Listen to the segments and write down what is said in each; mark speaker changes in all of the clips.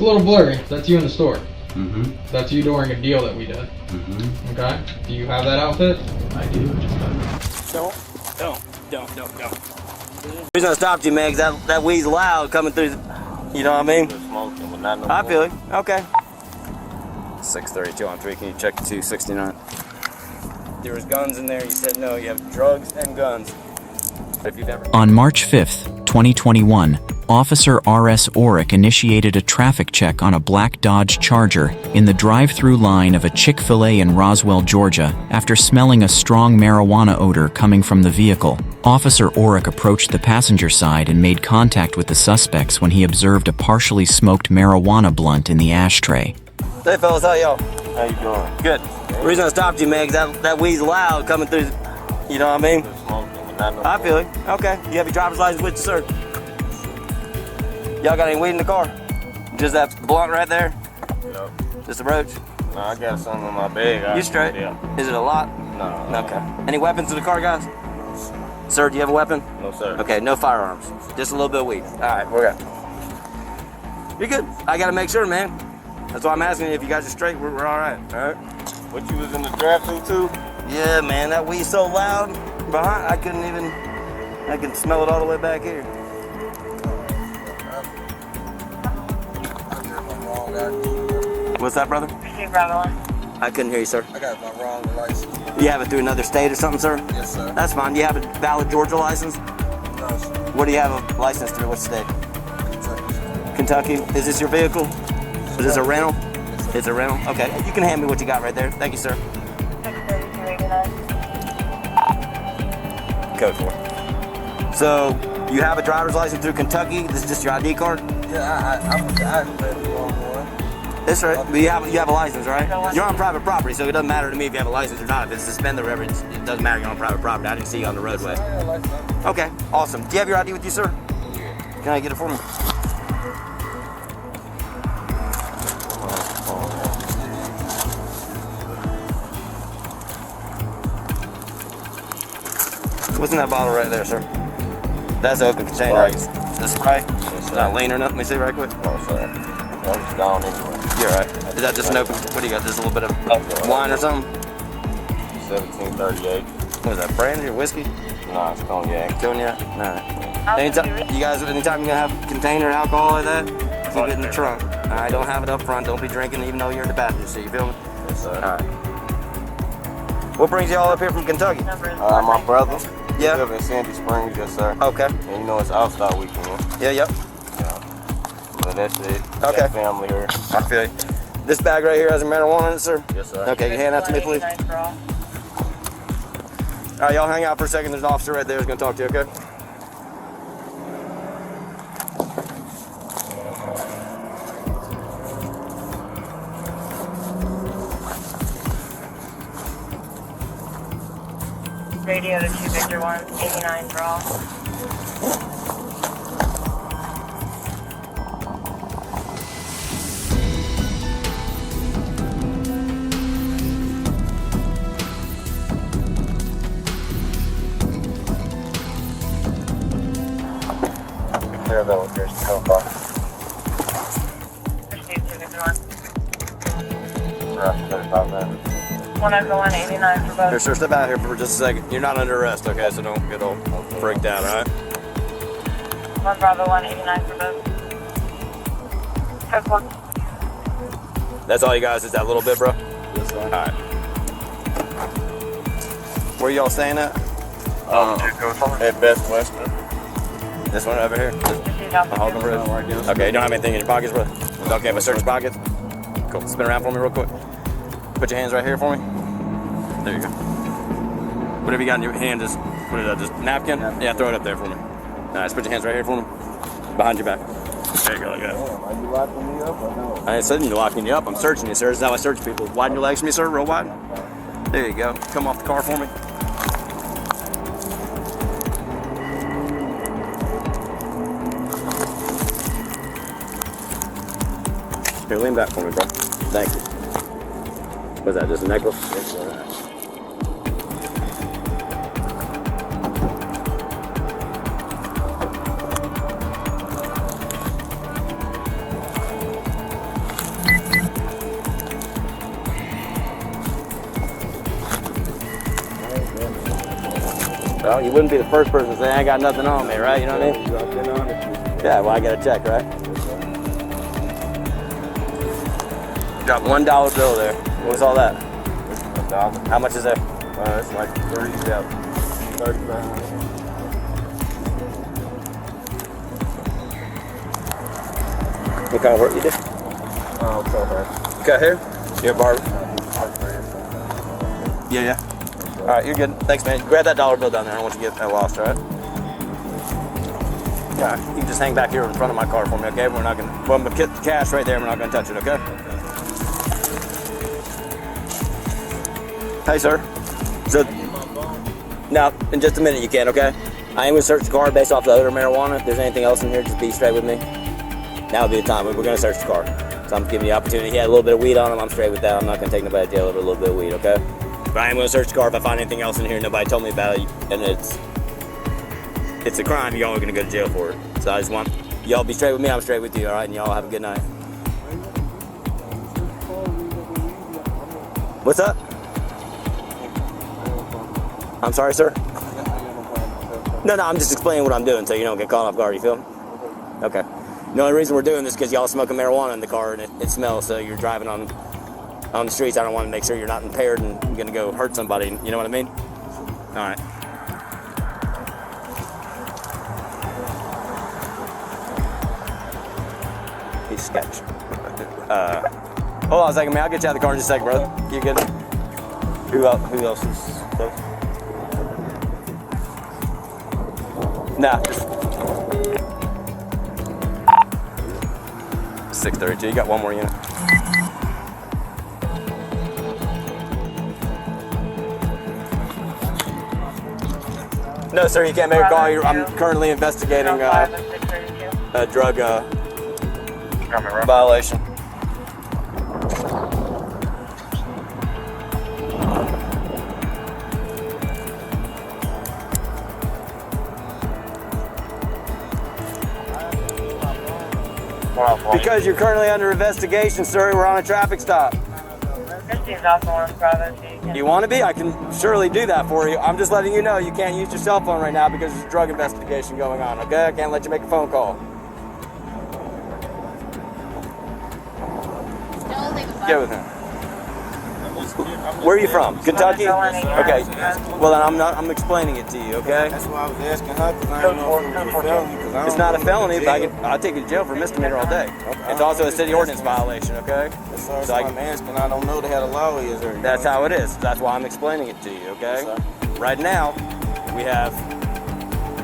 Speaker 1: It's a little blurry. That's you in the store.
Speaker 2: Mm-hmm.
Speaker 1: That's you during a deal that we did.
Speaker 2: Mm-hmm.
Speaker 1: Okay? Do you have that outfit?
Speaker 2: I do.
Speaker 3: Don't. The reason I stopped you, man, because that weed's loud coming through. You know what I mean? I feel you. Okay. 632 on 3. Can you check 269? There was guns in there. You said no. You have drugs and guns. If you've ever...
Speaker 4: On March 5th, 2021, Officer R.S. Orick initiated a traffic check on a black Dodge Charger in the drive-through line of a Chick-fil-A in Roswell, Georgia, after smelling a strong marijuana odor coming from the vehicle. Officer Orick approached the passenger side and made contact with the suspects when he observed a partially smoked marijuana blunt in the ashtray.
Speaker 3: Hey, fellas, how y'all?
Speaker 2: How you doing?
Speaker 3: Good. The reason I stopped you, man, because that weed's loud coming through. You know what I mean? I feel you. Okay. You have your driver's license with you, sir? Y'all got any weed in the car? Just that blunt right there?
Speaker 2: No.
Speaker 3: Just a roach?
Speaker 2: No, I got something in my bag.
Speaker 3: You straight?
Speaker 2: Yeah.
Speaker 3: Is it a lot?
Speaker 2: No.
Speaker 3: Okay. Any weapons in the car, guys? Sir, do you have a weapon?
Speaker 2: No, sir.
Speaker 3: Okay, no firearms. Just a little bit of weed. All right, we're good. You're good. I gotta make sure, man. That's why I'm asking you if you guys are straight. We're all right. All right.
Speaker 2: What, you was in the drive-thru too?
Speaker 3: Yeah, man, that weed's so loud behind. I couldn't even. I can smell it all the way back here. What's that, brother? I couldn't hear you, sir.
Speaker 5: I got my wrong license.
Speaker 3: You have it through another state or something, sir?
Speaker 5: Yes, sir.
Speaker 3: That's fine. Do you have a valid Georgia license?
Speaker 5: No, sir.
Speaker 3: What do you have a license through? What state? Kentucky. Is this your vehicle? Is this a rental? It's a rental? Okay. You can hand me what you got right there. Thank you, sir. 63289. Code 4. So, you have a driver's license through Kentucky? This is just your ID card?
Speaker 5: Yeah, I read the wrong one.
Speaker 3: That's right. But you have a license, right? You're on private property, so it doesn't matter to me if you have a license or not. If it's suspended or whatever, it doesn't matter. You're on private property. I didn't see you on the roadway. Okay, awesome. Do you have your ID with you, sir? Yeah. Can I get it for me? What's in that bottle right there, sir? That's an open container, right? The spray? It's not lean or nothing. Let me see right quick.
Speaker 2: Oh, sorry. It's gone anyway.
Speaker 3: You're right. Is that just an open? What do you got? Just a little bit of wine or something?
Speaker 2: 1738.
Speaker 3: What is that? Brandy or whiskey?
Speaker 2: Nah, it's cognac.
Speaker 3: Cognac? All right. Anytime you gonna have container alcohol like that, keep it in the trunk. All right. Don't have it up front. Don't be drinking even though you're in the passenger seat. You feel me?
Speaker 2: Yes, sir.
Speaker 3: All right. What brings you all up here from Kentucky?
Speaker 2: My brother.
Speaker 3: Yeah.
Speaker 2: He live in Sandy Springs, yes, sir.
Speaker 3: Okay.
Speaker 2: And you know it's All-Star Weekend.
Speaker 3: Yeah. Yep.
Speaker 2: Yeah. But that's it.
Speaker 3: Okay.
Speaker 2: Got family here.
Speaker 3: I feel you. This bag right here has a marijuana in it, sir?
Speaker 2: Yes, sir.
Speaker 3: Okay, you hand that to me, please. All right, y'all hang out for a second. There's an officer right there who's going to talk to you, okay?
Speaker 6: Radio to 2 Victor 1, 89 draw.
Speaker 2: Clear that location. Come by.
Speaker 6: Proceed to Victor 1.
Speaker 2: Right, 35 minutes.
Speaker 6: 101, 89 for both.
Speaker 3: Here, sir, step out here for just a second. You're not under arrest, okay? So don't get all freaked out, all right?
Speaker 6: 1 Bravo 1, 89 for both. Code 4.
Speaker 3: That's all you guys, is that little bit, bro?
Speaker 2: Yes, sir.
Speaker 3: All right. Where y'all staying at?
Speaker 2: At Best Western.
Speaker 3: This one over here?
Speaker 6: Proceed off the
Speaker 3: Holcomb Bridge? Okay, you don't have anything in your pockets, bro? Okay, if I search your pockets? Cool. Spin around for me real quick. Put your hands right here for me. There you go. Whatever you got in your hand, just, what is that, just napkin? Yeah, throw it up there for me. All right, just put your hands right here for me. Behind your back. There you go, like that.
Speaker 2: Are you locking me up or no?
Speaker 3: I ain't saying you're locking you up. I'm searching you, sir. This is how I search people. Widen your legs for me, sir, real wide. There you go. Come off the car for me. Here, lean back for me, bro. Thank you. What's that, just a necklace? Yes, sir. Well, you wouldn't be the first person to say I ain't got nothing on me, right? You know what I mean?
Speaker 2: You got been on it?
Speaker 3: Yeah, well, I got to check, right?
Speaker 2: Yes, sir.
Speaker 3: Got $1 bill there. What was all that?
Speaker 2: $1.
Speaker 3: How much is there?
Speaker 2: It's like 35.
Speaker 3: What kind of work you do?
Speaker 2: Oh, okay.
Speaker 3: You cut hair? You're a barber? Yeah. All right, you're good. Thanks, man. Grab that $1 bill down there. I don't want you to get that lost, all right? Yeah, you can just hang back here in front of my car for me, okay? We're not gonna, well, I'm gonna get the cash right there. We're not gonna touch it, okay? Hey, sir. So, now, in just a minute you can, okay? I am gonna search the car based off the odor of marijuana. If there's anything else in here, just be straight with me. Now would be the time. We're gonna search the car. So I'm giving you the opportunity. He had a little bit of weed on him. I'm straight with that. I'm not gonna take nobody to jail over a little bit of weed, okay? But I am gonna search the car. If I find anything else in here, nobody told me about it, and it's a crime, y'all are gonna go to jail for it. So I just want y'all be straight with me. I'm straight with you, all right? And y'all have a good night. What's up? I'm sorry, sir. No, I'm just explaining what I'm doing so you don't get caught off guard. You feel me? Okay. The only reason we're doing this is because y'all smoking marijuana in the car and it smells. So you're driving on the streets. I don't want to make sure you're not impaired and you're gonna go hurt somebody. You know what I mean? All right. He's sketch. Hold on a second, man. I'll get you out of the car in just a second, brother. You good? Who else is close? Nah. 632. You got one more unit. No, sir. You can't make a call. I'm currently investigating a drug violation. Because you're currently under investigation, sir. We're on a traffic stop. You want to be? I can surely do that for you. I'm just letting you know you can't use your cell phone right now because there's a drug investigation going on, okay? I can't let you make a phone call. Get with him. Where are you from? Kentucky? Okay. Well, then I'm explaining it to you, okay?
Speaker 2: That's why I was asking her, because I don't know if it was a felony.
Speaker 3: It's not a felony, but I'll take you to jail for misdemeanor all day. It's also a city ordinance violation, okay?
Speaker 2: Yes, sir. So I'm asking. I don't know how the law is. Or
Speaker 3: that's how it is. That's why I'm explaining it to you, okay?
Speaker 2: Yes,
Speaker 3: right now, we have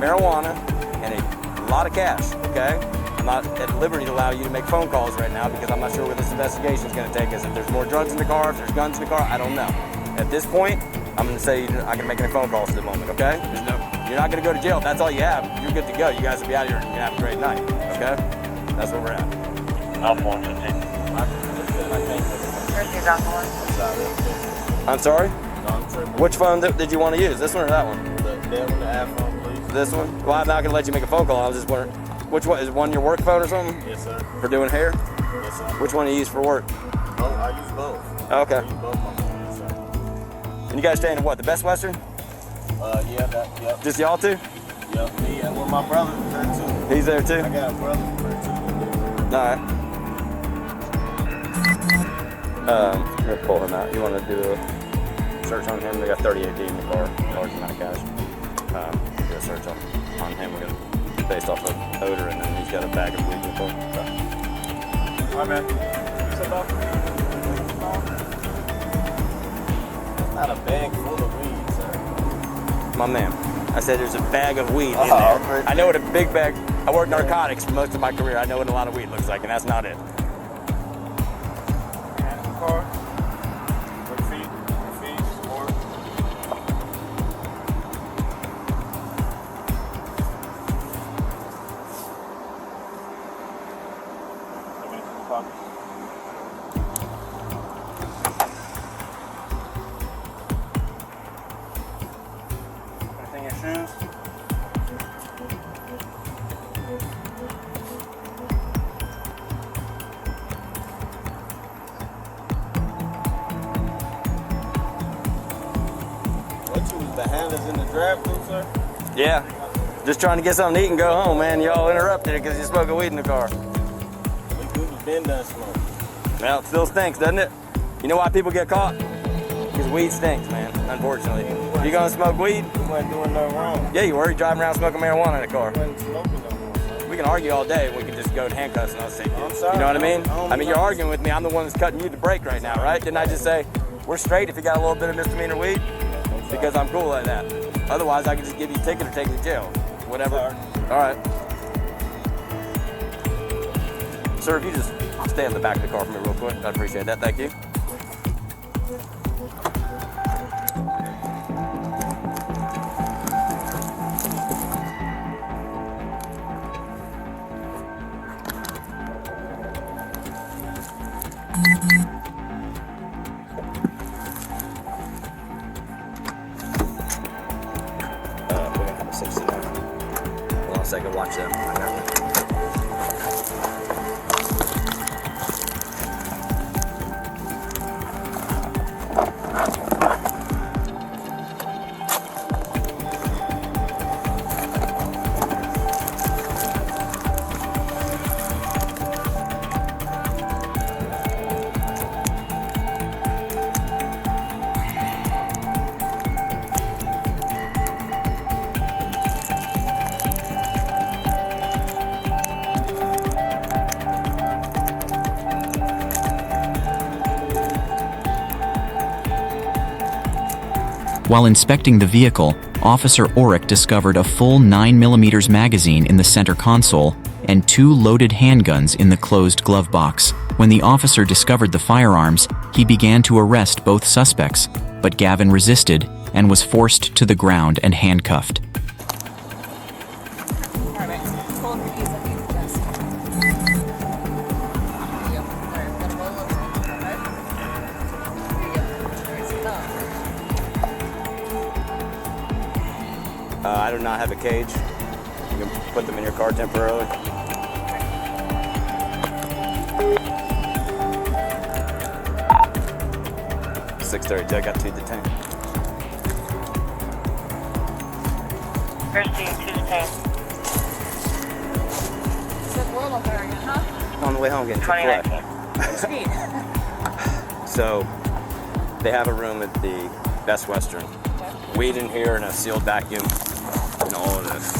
Speaker 3: marijuana and a lot of cash, okay? I'm not at liberty to allow you to make phone calls right now because I'm not sure where this investigation is going to take us. If there's more drugs in the car, if there's guns in the car, I don't know. At this point, I'm going to say I can make any phone calls at the moment, okay? You're not going to go to jail. If that's all you have, you're good to go. You guys will be out here and you have a great night, okay? That's where we're at. I'm sorry? Which phone did you want to use? This one or that one?
Speaker 2: The iPhone, please.
Speaker 3: This one? Well, I'm not going to let you make a phone call. I was just wondering, which one? Is one your work phone or something?
Speaker 2: Yes, sir.
Speaker 3: For doing hair?
Speaker 2: Yes, sir.
Speaker 3: Which one do you use for work?
Speaker 2: Oh, I use both.
Speaker 3: Okay.
Speaker 2: I use both my phones, sir.
Speaker 3: And you guys staying in what? The Best Western?
Speaker 2: Yep.
Speaker 3: Just y'all two?
Speaker 2: Yep, me and my brother is there too.
Speaker 3: He's there too?
Speaker 2: I got a brother there too.
Speaker 3: Alright. I'm gonna pull him out. You wanna do a search on him? We got 38D in the car, large amount of cash. Do a search on him. We're gonna based off of odor, and then he's got a bag of weed in the car.
Speaker 2: Hi, man. It's not a bag full of weed, sir.
Speaker 3: My man, I said there's a bag of weed in
Speaker 2: Oh,
Speaker 3: there.
Speaker 2: okay.
Speaker 3: I know what a big bag. I worked narcotics for most of my career. I know what a lot of weed looks like, and that's not it.
Speaker 2: Car. Feet, or anything in your shoes? What you was The handler's in the drive-thru, sir?
Speaker 3: Yeah. Just trying to get something to eat and go home, man. Y'all interrupted it because you're smoking weed in the car.
Speaker 2: We've been done smoking.
Speaker 3: Well, it still stinks, doesn't it? You know why people get caught? Because weed stinks, man, unfortunately. You gonna smoke weed?
Speaker 2: We wasn't doing nothing wrong.
Speaker 3: Yeah, you were. You're driving around smoking marijuana in a car.
Speaker 2: We wasn't smoking no more, sir.
Speaker 3: We can argue all day. We can just go to handcuffs and I'll take you.
Speaker 2: I'm sorry.
Speaker 3: You know what I mean?
Speaker 2: I don't
Speaker 3: I mean, you're
Speaker 2: know.
Speaker 3: arguing with me. I'm the one that's cutting you the break right now, right? Didn't I just say, we're straight if you got a little bit of misdemeanor weed? Because I'm cool like that. Otherwise, I could just give you a ticket or take you to jail. Whatever. All right. Sir, if you just stay in the back of the car for me real quick, I'd appreciate that. Thank you. We're gonna have a 69. Hold on a second, watch them. I got them.
Speaker 4: While inspecting the vehicle, Officer Orrick discovered a full 9mm magazine in the center console and 2 loaded handguns in the closed glove box. When the officer discovered the firearms, he began to arrest both suspects, but Gavin resisted and was forced to the ground and handcuffed.
Speaker 3: I do not have a cage. You can put them in your car temporarily. $632, I got 2 detained.
Speaker 6: Christy, 210.
Speaker 3: On the way home getting Chick-fil-A.
Speaker 6: 2019.
Speaker 3: So, they have a room at the Best Western. Weed in here and a sealed vacuum and all of this.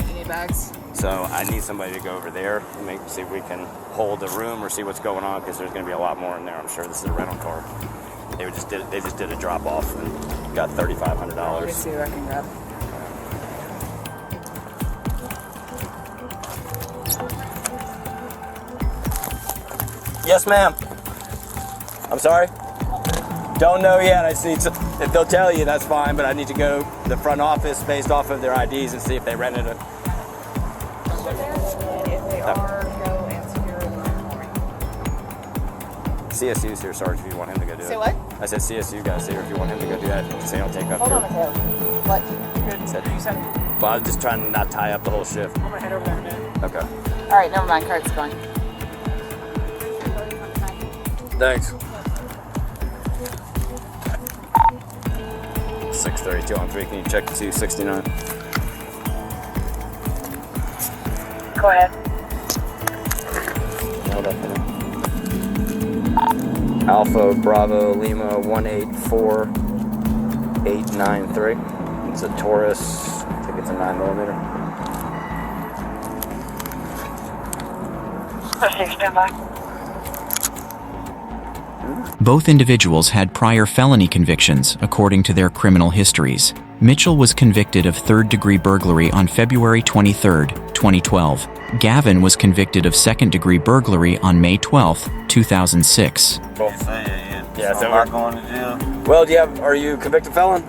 Speaker 7: You need bags?
Speaker 3: So I need somebody to go over there and see if we can hold the room or see what's going on, because there's going to be a lot more in there. I'm sure this is a rental car. They just did a drop off and got $3,500.
Speaker 7: Let me see what I can grab.
Speaker 3: Yes, ma'am. I'm sorry? Don't know yet. I see. If they'll tell you, that's fine. But I need to go to the front office based off of their IDs and see if they rented it.
Speaker 7: If they are, go and secure a room for me.
Speaker 3: CSU's here, Sarge, if you want him to go do it.
Speaker 7: Say what?
Speaker 3: I said CSU guys here if you want him to go do that. Say don't take up
Speaker 7: Hold on,
Speaker 3: here.
Speaker 7: Mateo. What? Good.
Speaker 3: Said-
Speaker 7: You said.
Speaker 3: Well, I'm just trying to not tie up the whole shift.
Speaker 7: I'm gonna head over there in a minute.
Speaker 3: Okay.
Speaker 7: All right, never mind. Cart's going.
Speaker 3: Thanks. 632 on 3. Can you check the 269?
Speaker 6: Go ahead.
Speaker 3: Hold up a minute. Alpha Bravo Lima 184893. It's a Taurus. I think it's a 9mm.
Speaker 6: Christy, stand by.
Speaker 4: Both individuals had prior felony convictions, according to their criminal histories. Mitchell was convicted of third-degree burglary on February 23, 2012. Gavin was convicted of second-degree burglary on May 12, 2006.
Speaker 3: Yeah,
Speaker 2: so
Speaker 3: so
Speaker 2: I'm
Speaker 3: we're
Speaker 2: not going to jail.
Speaker 3: Well, are you a convicted felon?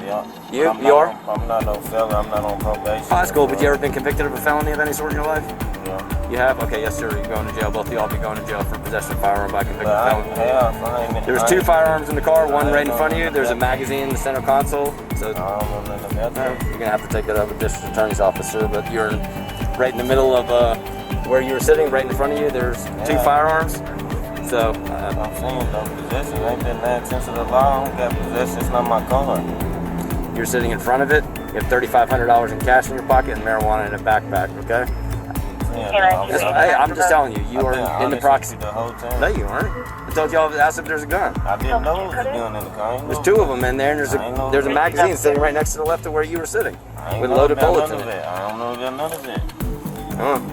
Speaker 2: Yeah.
Speaker 3: You are?
Speaker 2: I'm not no fella. I'm not on probation.
Speaker 3: Oh, that's cool, but you ever been convicted of a felony of any sort in your life?
Speaker 2: Yeah.
Speaker 3: You have? Okay, yes, sir. You're going to jail. Both of y'all be going to jail for possession of firearm by convicted
Speaker 2: But
Speaker 3: felon. There was 2 firearms in the car, one right in front of you. There's a magazine in the center console. So
Speaker 2: I don't know nothing about that.
Speaker 3: you're gonna have to take that up with the district attorney's office, sir. But you're right in the middle of where you were sitting, right in front of you. There's 2 firearms. So
Speaker 2: I'm saying though, possession ain't been that since the law. I don't got possession. It's not my car.
Speaker 3: You're sitting in front of it. You have $3,500 in cash in your pocket and marijuana in a backpack. Okay. Hey, I'm just telling you, you are in the proxy.
Speaker 2: The whole time.
Speaker 3: No, you aren't. I told y'all to ask if there's a gun.
Speaker 2: I didn't know it was a gun in the car.
Speaker 3: There's two of them in there, and there's a magazine sitting right next to the left of where you were sitting, with loaded bullets in it.
Speaker 2: I don't know about none of that.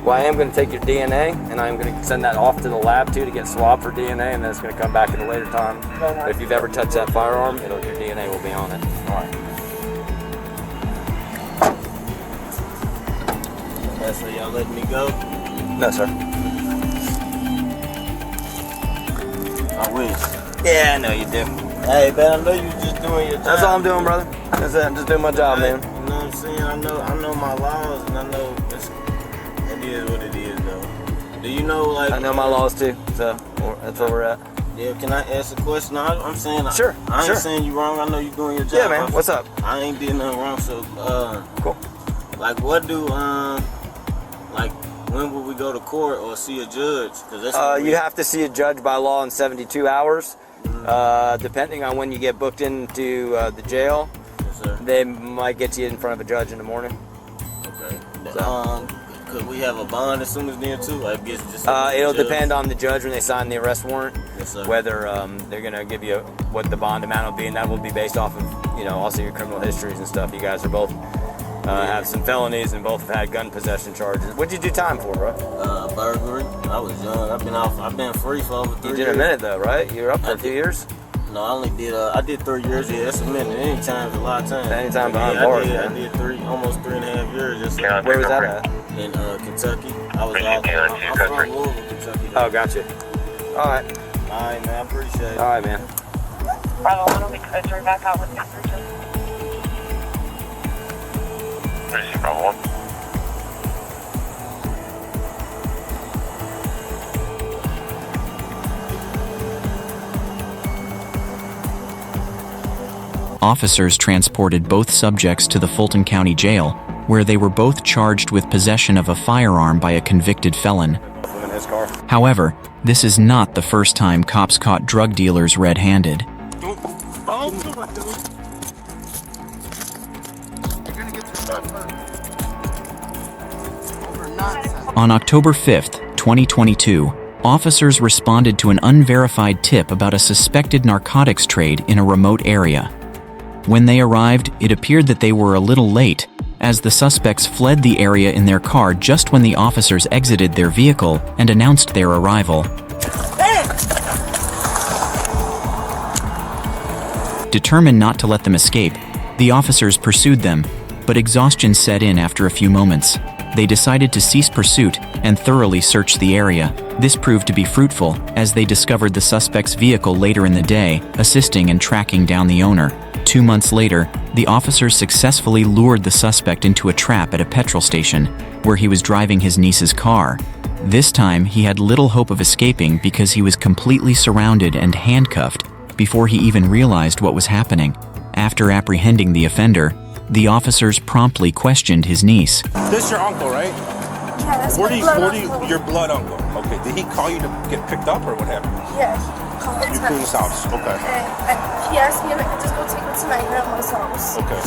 Speaker 3: Well, I am going to take your DNA, and I'm going to send that off to the lab too to get swabbed for DNA, and then it's going to come back at a later time. But if you've ever touched that firearm, your DNA will be on it.
Speaker 2: All right. So y'all letting me go?
Speaker 3: No, sir.
Speaker 2: I wish.
Speaker 3: Yeah, I know you do.
Speaker 2: Hey, man, I know you just doing your job.
Speaker 3: That's all I'm doing, brother. That's it. I'm just doing my job, man.
Speaker 2: You know what I'm saying? I know my laws, and I know it is what it is, though. Do you know, like...
Speaker 3: I know my laws too, so that's where we're at.
Speaker 2: Yeah, can I ask a question? I'm saying...
Speaker 3: Sure,
Speaker 2: I ain't
Speaker 3: sure.
Speaker 2: saying you wrong. I know you doing your job.
Speaker 3: Yeah, man. What's up?
Speaker 2: I ain't did nothing wrong, so...
Speaker 3: Cool.
Speaker 2: Like, what do... like, when will we go to court or see a judge? Cause that's
Speaker 3: You have to see a judge by law in 72 hours. Depending on when you get booked into the jail,
Speaker 2: Yes, sir.
Speaker 3: they might get you in front of a judge in the morning.
Speaker 2: Okay.
Speaker 3: So.
Speaker 2: Could we have a bond as soon as then, too? I guess just...
Speaker 3: It'll depend on the judge when they sign the arrest warrant,
Speaker 2: Yes, sir.
Speaker 3: whether they're going to give you what the bond amount will be, and that will be based off of, also your criminal histories and stuff. You guys are both have some felonies and both have had gun possession charges. What'd you do time for, bro?
Speaker 2: Burglary. I was young. I've been free for over 3 years.
Speaker 3: You did a minute, though, right? You were up for 2 years?
Speaker 2: No, I only did, I did 3 years. Yeah, that's a minute. Anytime's a lot of time.
Speaker 3: Anytime behind
Speaker 2: Yeah,
Speaker 3: bars,
Speaker 2: I
Speaker 3: man.
Speaker 2: did almost 3.5 years. Just
Speaker 3: Where was that at?
Speaker 2: in Kentucky. I'm from Louisville, Kentucky.
Speaker 3: Oh, gotcha. All right.
Speaker 2: All right, man. I appreciate it.
Speaker 3: All right, man.
Speaker 6: Bravo 1 will be turning back out with the cruiser.
Speaker 8: Bravo 1.
Speaker 4: Officers transported both subjects to the Fulton County Jail, where they were both charged with possession of a firearm by a convicted felon.
Speaker 3: In his car.
Speaker 4: However, this is not the first time cops caught drug dealers red-handed. On October 5th, 2022, officers responded to an unverified tip about a suspected narcotics trade in a remote area. When they arrived, it appeared that they were a little late, as the suspects fled the area in their car just when the officers exited their vehicle and announced their arrival. Determined not to let them escape, the officers pursued them, but exhaustion set in after a few moments. They decided to cease pursuit and thoroughly search the area. This proved to be fruitful, as they discovered the suspect's vehicle later in the day, assisting in tracking down the owner. 2 months later, the officers successfully lured the suspect into a trap at a petrol station, where he was driving his niece's car. This time, he had little hope of escaping because he was completely surrounded and handcuffed before he even realized what was happening. After apprehending the offender, the officers promptly questioned his niece.
Speaker 9: This your uncle, right?
Speaker 10: Yeah, that's
Speaker 9: Where
Speaker 10: my
Speaker 9: do you,
Speaker 10: blood
Speaker 9: where do you,
Speaker 10: uncle.
Speaker 9: your blood uncle? Okay, did he call you to get picked up or what happened?
Speaker 10: Yeah, he called
Speaker 9: You
Speaker 10: tonight.
Speaker 9: clean his house, okay.
Speaker 10: And he asked me if I could just go take him to my grandma's house.
Speaker 9: Okay.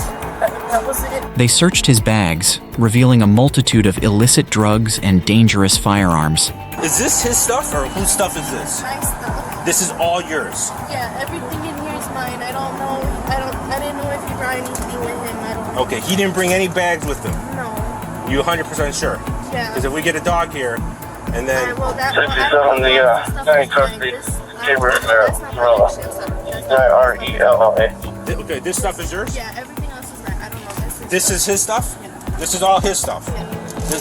Speaker 10: That was it.
Speaker 4: They searched his bags, revealing a multitude of illicit drugs and dangerous firearms.
Speaker 9: Is this his stuff or whose stuff is this?
Speaker 10: My stuff.
Speaker 9: This is all yours.
Speaker 10: Yeah, everything in here is mine. I don't know. I didn't know if he brought anything with him. I don't know.
Speaker 9: Okay, he didn't bring any bags with him.
Speaker 10: No.
Speaker 9: You 100% sure?
Speaker 10: Yeah.
Speaker 9: Because if we get a dog here and then...
Speaker 10: Well, that,
Speaker 8: Since
Speaker 10: well,
Speaker 8: he's
Speaker 10: I don't
Speaker 8: on the,
Speaker 10: know if stuff
Speaker 8: county
Speaker 10: is
Speaker 8: clerk,
Speaker 10: mine.
Speaker 8: the
Speaker 10: This-
Speaker 8: Chamber of
Speaker 10: that's not my
Speaker 8: Maryland.
Speaker 10: ownership, so that's not-
Speaker 8: N-I-R-E-L-L-A.
Speaker 9: Okay, this stuff is yours?
Speaker 10: Yeah, everything else is mine. I don't know.
Speaker 9: This is his stuff? This is all his stuff?
Speaker 10: Yeah.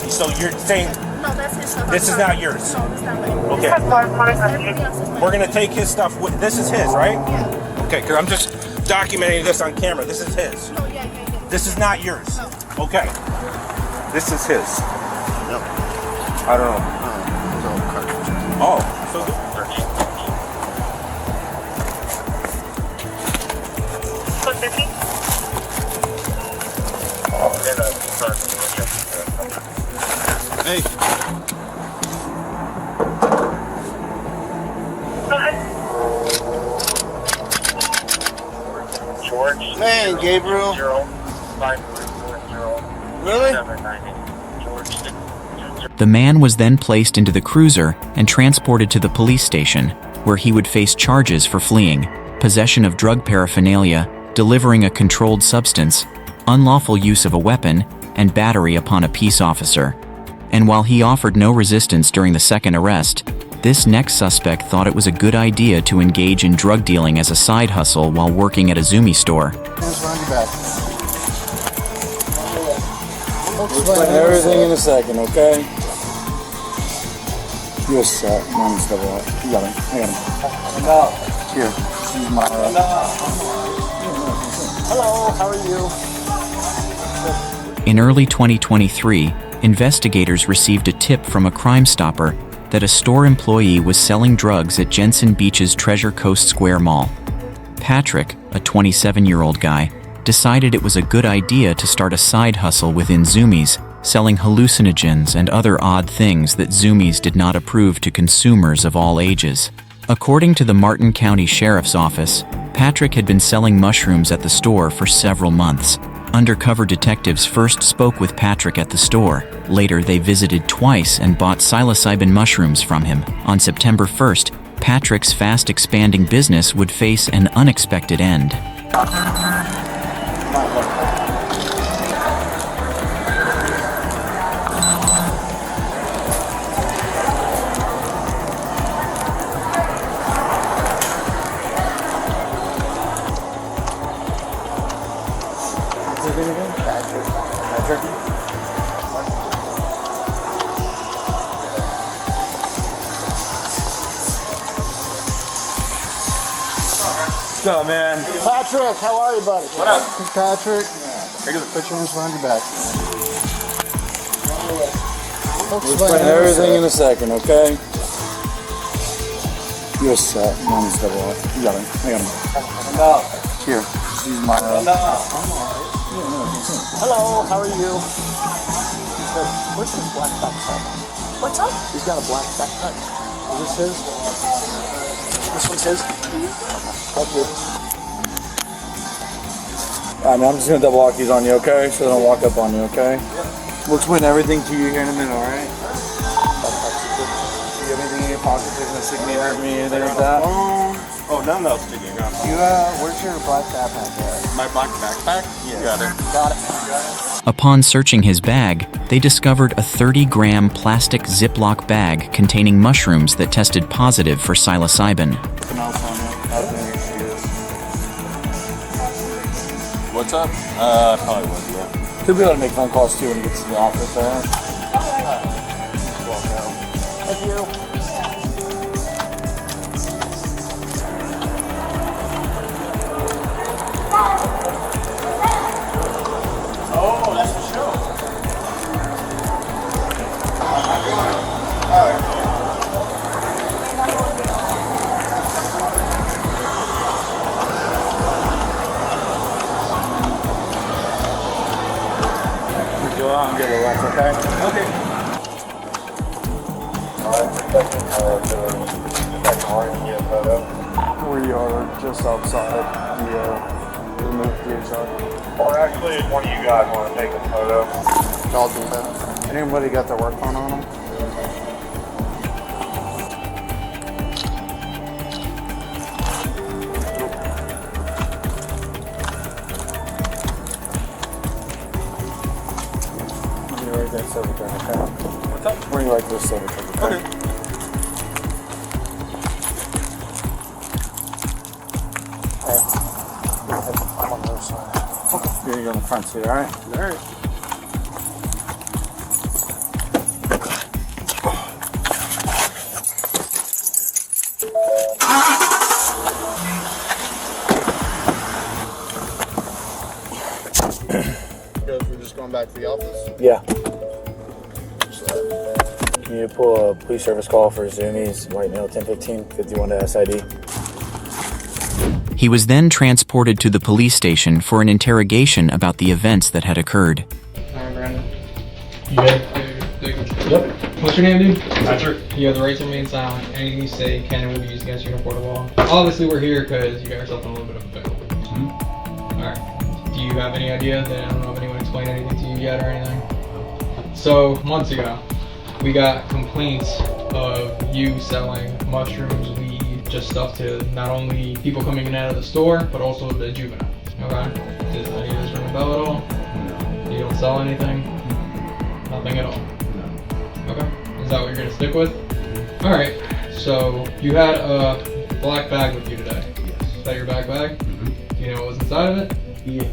Speaker 9: So you're saying
Speaker 10: No, that's his stuff.
Speaker 9: this
Speaker 10: I'm
Speaker 9: is not
Speaker 10: sorry.
Speaker 9: yours?
Speaker 10: No, it's not mine.
Speaker 9: Okay.
Speaker 10: Everything else is mine.
Speaker 9: We're gonna take his stuff. This is his, right?
Speaker 10: Yeah.
Speaker 9: Okay, because I'm just documenting this on camera. This is his.
Speaker 10: No, yeah.
Speaker 9: This is not yours.
Speaker 10: No.
Speaker 9: Okay. This is his.
Speaker 5: Yep.
Speaker 9: I don't know.
Speaker 5: It's all cartridges.
Speaker 9: Oh, so
Speaker 5: Hey,
Speaker 8: George
Speaker 5: Man, Gabriel. Really?
Speaker 4: The man was then placed into the cruiser and transported to the police station, where he would face charges for fleeing, possession of drug paraphernalia, delivering a controlled substance, unlawful use of a weapon, and battery upon a peace officer. And while he offered no resistance during the second arrest, this next suspect thought it was a good idea to engage in drug dealing as a side hustle while working at a Zumi store.
Speaker 3: Everything in a second, okay? You're set. Mom's double up. You got him. I got him. Here. She's my. Hello, how are you?
Speaker 4: In early 2023, investigators received a tip from a Crime Stopper that a store employee was selling drugs at Jensen Beach's Treasure Coast Square Mall. Patrick, a 27-year-old guy, decided it was a good idea to start a side hustle within Zumiez, selling hallucinogens and other odd things that Zumiez did not approve to consumers of all ages. According to the Martin County Sheriff's Office, Patrick had been selling mushrooms at the store for several months. Undercover detectives first spoke with Patrick at the store. Later, they visited twice and bought psilocybin mushrooms from him. On September 1st, Patrick's fast-expanding business would face an unexpected end.
Speaker 3: What's up, man?
Speaker 5: Patrick, how are you, buddy?
Speaker 3: What up?
Speaker 5: Patrick. Put your hands behind your back.
Speaker 3: We'll explain everything in a second, okay? You're set. Mom's double up. You got him. I got him. Here. She's my. Hello, how are you? What's his black backpack?
Speaker 7: What's up?
Speaker 3: He's got a black backpack. Is this his? This one's his? Thank you. Alright, man, I'm just gonna double lock these on you, okay? So they don't walk up on you, okay? We'll explain everything to you here in a minute, alright? Do you have anything in your pocket that's gonna stick me, hurt me, anything like that?
Speaker 9: Oh, none of those sticking around.
Speaker 5: Where's your black backpack at?
Speaker 9: My black backpack?
Speaker 5: Yeah.
Speaker 9: Got it.
Speaker 5: Got it.
Speaker 4: Upon searching his bag, they discovered a 30-gram plastic Ziploc bag containing mushrooms that tested positive for psilocybin.
Speaker 9: What's up? Probably would, yeah.
Speaker 3: He'll be able to make phone calls too when he gets to the office, alright?
Speaker 5: Thank you.
Speaker 9: Oh, that's the show.
Speaker 3: Go out and get a lunch, okay?
Speaker 9: Okay.
Speaker 3: We are just outside the removed DHR.
Speaker 8: Or actually, if one of you guys want to take a photo.
Speaker 5: I'll do that. Anybody got their work phone on them?
Speaker 3: Right there, silver truck, okay?
Speaker 9: What's up?
Speaker 3: Bring right to the silver truck, okay?
Speaker 9: Okay.
Speaker 3: I'm on the other side. Okay. You're gonna go in the front seat, alright?
Speaker 9: Alright.
Speaker 5: We're just going back to the office.
Speaker 3: Yeah. Can you pull a police service call for Zumiez, White Male 1015, 51 to SID?
Speaker 4: He was then transported to the police station for an interrogation about the events that had occurred.
Speaker 1: Alright, Brandon. You good? Yep. What's your name, dude?
Speaker 8: Patrick.
Speaker 1: You have the right to remain silent. Anything you say can and will be used against you in a court of law. Obviously, we're here because you got yourself in a little bit of a pickle. Alright. Do you have any idea? Then I don't know if anyone explained anything to you yet or anything. So, months ago, we got complaints of you selling mushrooms, weed, just stuff to not only people coming in and out of the store, but also the juveniles. Okay? Does any of this ring a bell at all?
Speaker 11: No.
Speaker 1: You don't sell anything? Nothing at all?
Speaker 11: No.
Speaker 1: Okay. Is that what you're gonna stick with? Alright. So, you had a black bag with you today.
Speaker 11: Yes.
Speaker 1: Is that your bag?
Speaker 11: Mm-hmm.
Speaker 1: Do you know what was inside of it?
Speaker 11: Yeah.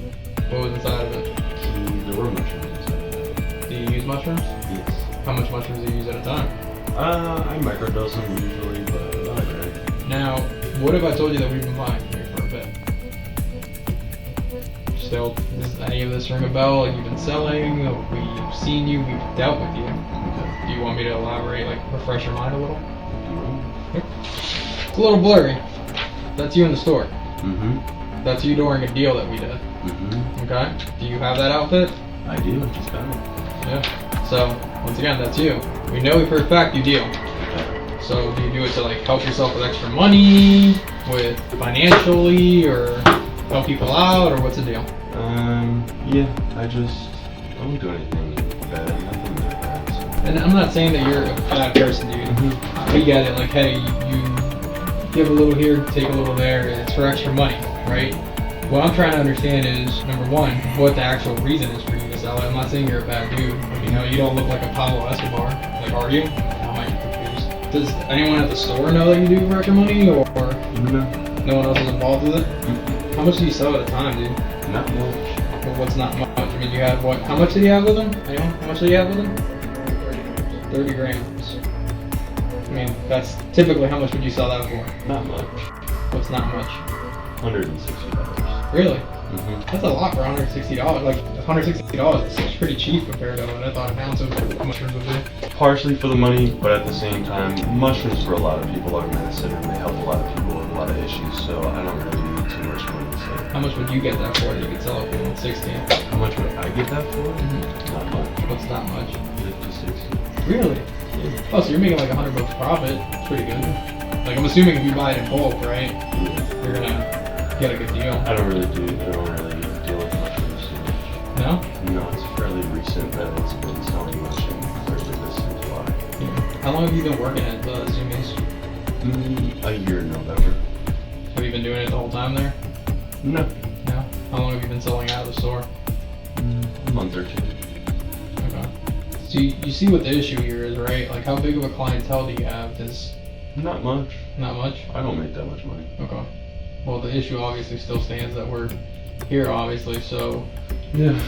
Speaker 1: What was inside of it?
Speaker 11: There were mushrooms inside.
Speaker 1: Do you use mushrooms?
Speaker 11: Yes.
Speaker 1: How much mushrooms do you use at a time?
Speaker 11: I microdose them usually, but not very.
Speaker 1: Now, what if I told you that we've been buying here for a bit? Still, does any of this ring a bell? Like you've been selling, we've seen you, we've dealt with you.
Speaker 11: Okay.
Speaker 1: Do you want me to elaborate, like refresh your mind a little?
Speaker 11: Do you
Speaker 1: It's a little blurry. That's you in the store.
Speaker 11: Mm-hmm.
Speaker 1: That's you during a deal that we did.
Speaker 11: Mm-hmm.
Speaker 1: Okay? Do you have that outfit?
Speaker 11: I do. Just got it.
Speaker 1: Yeah. So, once again, that's you. We know for a fact you deal.
Speaker 11: Okay.
Speaker 1: So, do you do it to like help yourself with extra money, with financially, or help people out, or what's the deal?
Speaker 11: Yeah. I don't do anything bad. Nothing that bad. So.
Speaker 1: And I'm not saying that you're a bad person, dude.
Speaker 11: Mm-hmm.
Speaker 1: We get it. Like, hey, you give a little here, take a little there. It's for extra money, right? What I'm trying to understand is, number one, what the actual reason is for you to sell it. I'm not saying you're a bad dude. Like, you don't look like a Pablo Escobar. Like, are you? I might be confused. Does anyone at the store know that you do for extra money, or no one else is involved with it?
Speaker 11: Mm-hmm.
Speaker 1: How much do you sell at a time, dude?
Speaker 11: Not much.
Speaker 1: Well, what's not much? I mean, you have what? How much did you have with them? Anyone? How much did you have with them? 30 grams. I mean, that's typically how much would you sell that for?
Speaker 11: Not much.
Speaker 1: What's not much?
Speaker 11: $160.
Speaker 1: Really?
Speaker 11: Mm-hmm.
Speaker 1: That's a lot for $160. Like $160 is pretty cheap compared to what I thought an ounce of mushrooms would be.
Speaker 11: Partially for the money, but at the same time, mushrooms for a lot of people are medicine and they help a lot of people with a lot of issues, so I don't really need too much money. So.
Speaker 1: How much would you get that for? You could sell it for $160.
Speaker 11: How much would I get that for?
Speaker 1: Mm-hmm.
Speaker 11: Not much.
Speaker 1: What's not much?
Speaker 11: 50, 60.
Speaker 1: Really? Oh, so you're making like $100 profit. That's pretty good. Like I'm assuming if you buy it in bulk, right?
Speaker 11: Yeah.
Speaker 1: You're gonna get a good deal.
Speaker 11: I don't really deal with mushrooms too much.
Speaker 1: No?
Speaker 11: No, it's fairly recent that it's been selling mushrooms. Clearly this is why.
Speaker 1: Yeah. How long have you been working at Zoomies?
Speaker 11: A year in November.
Speaker 1: Have you been doing it the whole time there?
Speaker 11: No.
Speaker 1: No? How long have you been selling out of the store?
Speaker 11: A month or two.
Speaker 1: Okay. So you see what the issue here is, right? Like how big of a clientele do you have?
Speaker 11: Not much.
Speaker 1: Not much?
Speaker 11: I don't make that much money.
Speaker 1: Okay. Well, the issue obviously still stands that we're here, obviously, so...
Speaker 11: Yeah.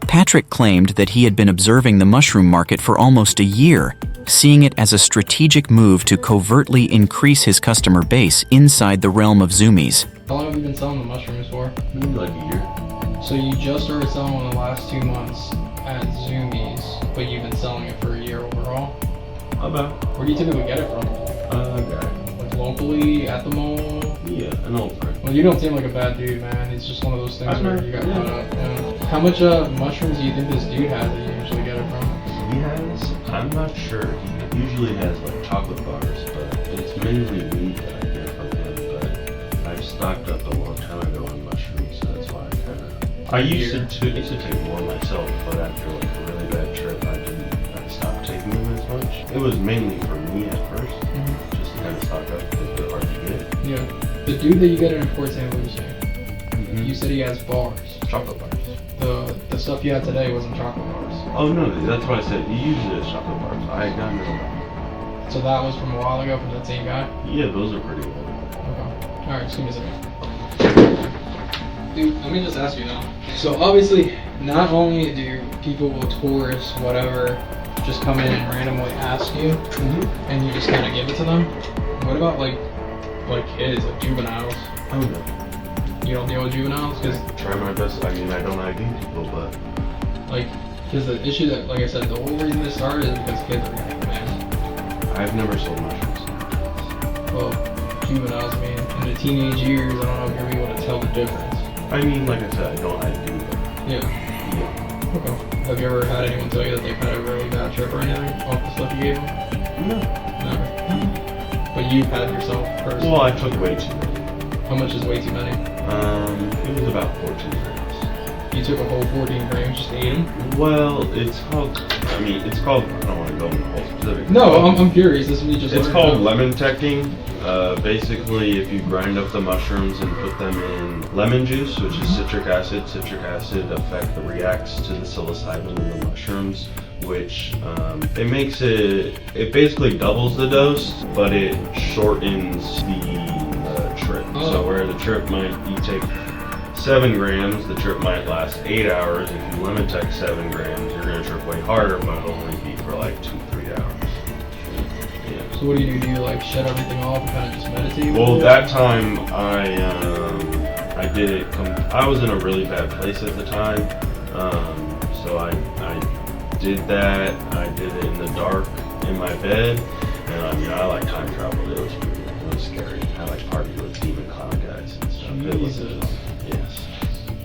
Speaker 4: Patrick claimed that he had been observing the mushroom market for almost a year, seeing it as a strategic move to covertly increase his customer base inside the realm of Zoomies.
Speaker 1: How long have you been selling the mushrooms for?
Speaker 11: Maybe like a year.
Speaker 1: So you just started selling in the last 2 months at Zoomies, but you've been selling it for a year overall?
Speaker 11: About.
Speaker 1: Where do you typically get it from? Like locally, at the mall?
Speaker 11: Yeah, an old friend.
Speaker 1: Well, you don't seem like a bad dude, man. It's just one of those things where you got caught up. Yeah. How much mushrooms do you think this dude has that you usually get it from?
Speaker 11: He has, I'm not sure. He usually has like chocolate bars, but it's mainly weed that I get from him. But I've stocked up a long time ago on mushrooms, so that's why I used to take more myself, but after like a really bad trip, I stopped taking them as much. It was mainly for me at first, just to kind of stock up because they're hard to get.
Speaker 1: Yeah. The dude that you get in Port St. Lucie, you said he has bars.
Speaker 11: Chocolate bars.
Speaker 1: The stuff you had today wasn't chocolate bars.
Speaker 11: Oh no, that's why I said he usually has chocolate bars. I got no about.
Speaker 1: So that was from a while ago from that same guy?
Speaker 11: Yeah, those are pretty old.
Speaker 1: Okay. Alright, just give me a second. Dude, let me just ask you now. So obviously, not only do people, tourists, whatever, just come in and randomly ask you, and you just kind of give it to them. What about like kids, like juveniles?
Speaker 11: Oh no.
Speaker 1: You don't deal with juveniles? Cause
Speaker 11: Try my best. I mean, I don't ID people, but
Speaker 1: because the issue that, like I said, the whole reason this started is because kids are getting man.
Speaker 11: I've never sold mushrooms.
Speaker 1: Well, juveniles, I mean, in the teenage years, I don't know if you're able to tell the difference.
Speaker 11: I mean, like I said, I don't ID them.
Speaker 1: Yeah.
Speaker 11: Yeah.
Speaker 1: Okay. Have you ever had anyone tell you that they've had a really bad trip or anything off the stuff you gave them?
Speaker 11: No.
Speaker 1: Never. But you've had yourself personally?
Speaker 11: Well, I took way too many.
Speaker 1: How much is way too many?
Speaker 11: It was about 14 grams.
Speaker 1: You took a whole 14 grams, just ate them?
Speaker 11: Well, it's called, I don't want to go into the whole specifics.
Speaker 1: No, I'm curious. This we just
Speaker 11: It's
Speaker 1: learned
Speaker 11: called
Speaker 1: about.
Speaker 11: lemon teching. Basically, if you grind up the mushrooms and put them in lemon juice, which is citric acid reacts to the psilocybin in the mushrooms, which it basically doubles the dose, but it shortens the trip. So where the trip you take 7 grams, the trip might last 8 hours. If you lemon tech 7 grams, you're gonna trip way harder, but it'll only be for like 2-3 hours.
Speaker 1: So what do? You like shut everything off and kind of just meditate?
Speaker 11: Well, that time I did it. I was in a really bad place at the time, so I did that. I did it in the dark in my bed, and I like time travel. It was scary. I like partying with demon clown guys and stuff.
Speaker 1: Jesus.
Speaker 11: Yes.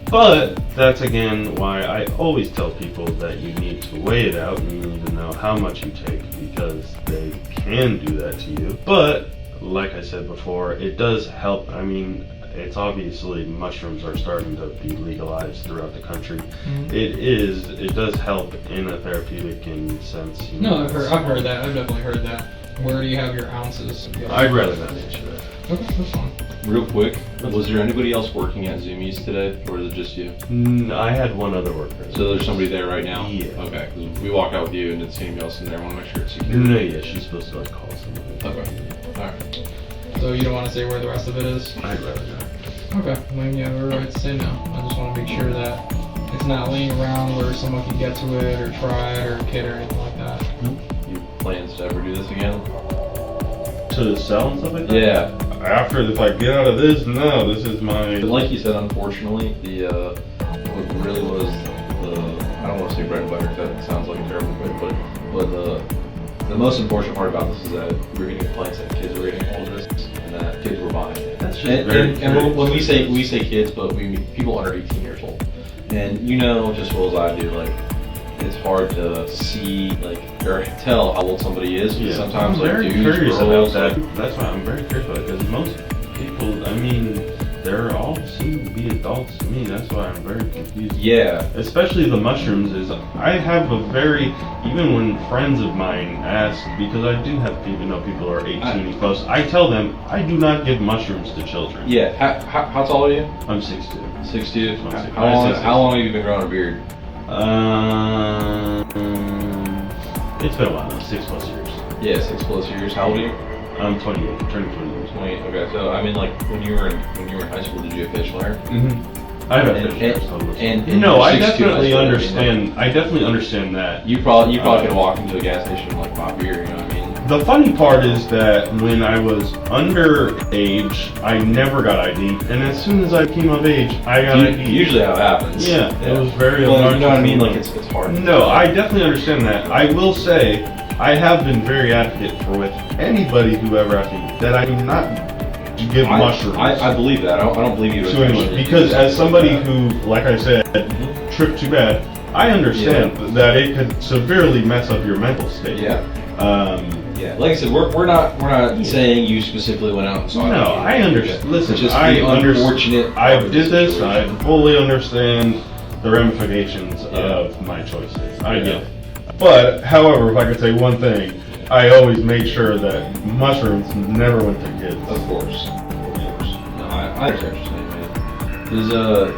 Speaker 11: But that's again why I always tell people that you need to weigh it out and you need to know how much you take, because they can do that to you. But like I said before, it does help. I mean, it's obviously mushrooms are starting to be legalized throughout the country. It does help in a therapeutic sense.
Speaker 1: No, I've heard that. I've definitely heard that. Where do you have your ounces?
Speaker 11: I'd rather not answer that.
Speaker 1: Okay, that's fine.
Speaker 12: Real quick, was there anybody else working at Zoomies today, or is it just you?
Speaker 11: I had one other worker.
Speaker 12: So there's somebody there right now?
Speaker 11: Yeah.
Speaker 12: Okay, because we walked out with you and didn't see anybody else in there. I want to make sure it's secure.
Speaker 11: No, yeah, she's supposed to call somebody.
Speaker 12: Okay, alright.
Speaker 1: So you don't want to say where the rest of it is?
Speaker 11: I'd rather not.
Speaker 1: Okay, then yeah, we're right to say no. I just want to make sure that it's not laying around where someone can get to it or try it or a kid or anything like that.
Speaker 12: You plans to ever do this again?
Speaker 11: To sell and stuff like that?
Speaker 12: Yeah.
Speaker 11: After, if I get out of this, no, this is my...
Speaker 12: Like you said, unfortunately, what really was I don't want to say bread and butter, that sounds like a terrible word, but the most unfortunate part about this is that we're getting complaints that kids were getting hold of this and that kids were buying it.
Speaker 11: That's just
Speaker 12: and when we say kids, but we mean people under 18 years old. And you know just as well as I do, like, it's hard to see, like, or tell how old somebody is.
Speaker 11: Yeah.
Speaker 12: Sometimes,
Speaker 11: I'm
Speaker 12: like,
Speaker 11: very
Speaker 12: dudes,
Speaker 11: curious
Speaker 12: girls,
Speaker 11: about that.
Speaker 12: like,
Speaker 11: That's why I'm very curious about it, because most people, they're all seem to be adults to me. That's why I'm very confused.
Speaker 12: Yeah.
Speaker 11: Especially the mushrooms I have even when friends of mine ask, because I do have people, people are 18 and close, I tell them, I do not give mushrooms to children.
Speaker 12: Yeah. How tall are you?
Speaker 11: I'm 6'2".
Speaker 12: 6'2"? How long have you been growing a beard?
Speaker 11: It's been a while now, 6+ years.
Speaker 12: Yeah, 6+ years. How old are you?
Speaker 11: I'm 28, turning 28.
Speaker 12: 28. Okay, so I mean, like, when you were in high school, did you have facial hair?
Speaker 11: I have facial hair. No, I definitely understand. I definitely understand that.
Speaker 12: You probably could walk into a gas station and, like, buy beer. You know what I mean?
Speaker 11: The funny part is that when I was underage, I never got ID, and as soon as I came of age, I got ID.
Speaker 12: Usually how it happens.
Speaker 11: Yeah, it was very
Speaker 12: well, you know what I mean? Like, it's hard.
Speaker 11: No, I definitely understand that. I will say, I have been very advocate for with anybody who ever asked me that I do not give mushrooms.
Speaker 12: I believe that. I don't believe you
Speaker 11: to anyone, because as somebody who, like I said, tripped too bad, I understand that it could severely mess up your mental state.
Speaker 12: Yeah. Yeah, like I said, we're not saying you specifically went out and saw it.
Speaker 11: No, I understand. Listen,
Speaker 12: just
Speaker 11: I
Speaker 12: unfortunate.
Speaker 11: I did this. I fully understand the ramifications of my choices. I get it. But, however, if I could say one thing, I always made sure that mushrooms never went to kids.
Speaker 12: Of course. No, I understand what you're saying, man. Is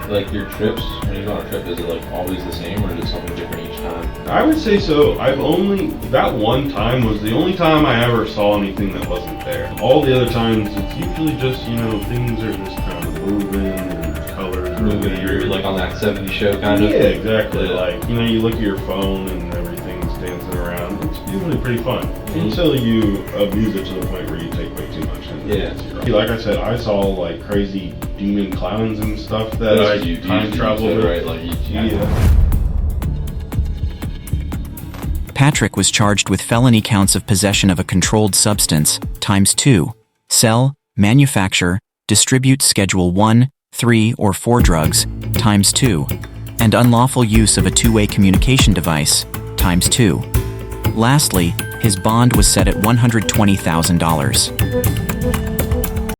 Speaker 12: like your trips, when you go on a trip, is it like always the same, or is it something different each time?
Speaker 11: I would say so. That one time was the only time I ever saw anything that wasn't there. All the other times, it's usually just, things are just kind of moving and colors
Speaker 12: Moving, you're like on that 70s show kind of?
Speaker 11: Yeah, exactly. Like, you look at your phone and everything's dancing around. It's usually pretty fun. Until you abuse it to the point where you take way too much. Like I said, I saw like crazy demon clowns and stuff that I time traveled with.
Speaker 12: Right? Like,
Speaker 4: Patrick was charged with felony counts of possession of a controlled substance, ×2, sell, manufacture, distribute Schedule 1, 3, or 4 drugs, ×2, and unlawful use of a two-way communication device, ×2. Lastly, his bond was set at $120,000.